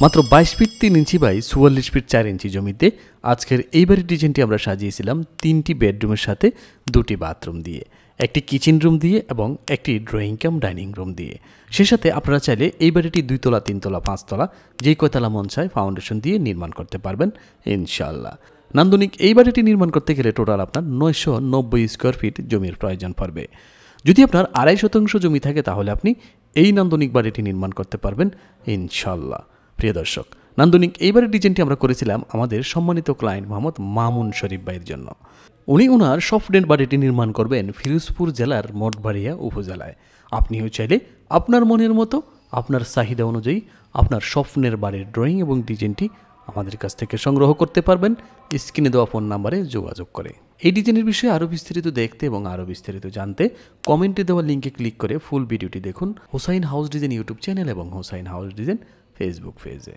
মাত্র 22 fit 3 inch by 44 fit 4 ইঞ্চি জমিতে আজকের এই বাড়ির ডিজাইনটি আমরা সাজিয়েছিলাম 3টি বেডরুমের সাথে 2টি বাথরুম দিয়ে, একটি কিচেন রুম দিয়ে এবং একটি ড্রয়িং কাম ডাইনিং রুম দিয়ে। সে সাথে আপনারা চাইলে এই বাড়িটি 2 তলা 3 তলা 5 তলা যেই কয়তলা মন চায় ফাউন্ডেশন দিয়ে নির্মাণ করতে পারবেন ইনশাআল্লাহ। নান্দনিক এই বাড়িটি নির্মাণ করতে গেলে টোটাল আপনার 990 স্কোয়ার ফিট জমির প্রয়োজন পড়বে। যদি আপনার 2.5 শতাংশ জমি থাকে তাহলে আপনি এই নান্দনিক বাড়িটি নির্মাণ করতে পারবেন ইনশাআল্লাহ। প্রিয় দর্শক, নান্দনিক এই বাড়ির ডিজাইনটি আমরা করেছিলাম আমাদের সম্মানিত ক্লায়েন্ট মোহাম্মদ মামুন শরীফ ভাইয়ের জন্য। উনি ওনার সফটনেট বাড়িটি নির্মাণ করবেন ফিরোজপুর জেলার মঠবাড়িয়া উপজেলায়। আপনিও চাইলে আপনার মনের মতো আপনার চাহিদা অনুযায়ী আপনার স্বপ্নের বাড়ির ড্রয়িং এবং ডিজাইনটি আমাদের কাছ থেকে সংগ্রহ করতে পারবেন স্ক্রিনে দেওয়া ফোন নাম্বারে যোগাযোগ করে। এই ডিজাইনের বিষয়ে আরও বিস্তারিত দেখতে এবং আরও বিস্তারিত জানতে কমেন্টে দেওয়া লিঙ্কে ক্লিক করে ফুল ভিডিওটি দেখুন Hossain house design YouTube channel এবং হোসাইন হাউস ডিজাইন ফেসবুক পেজে।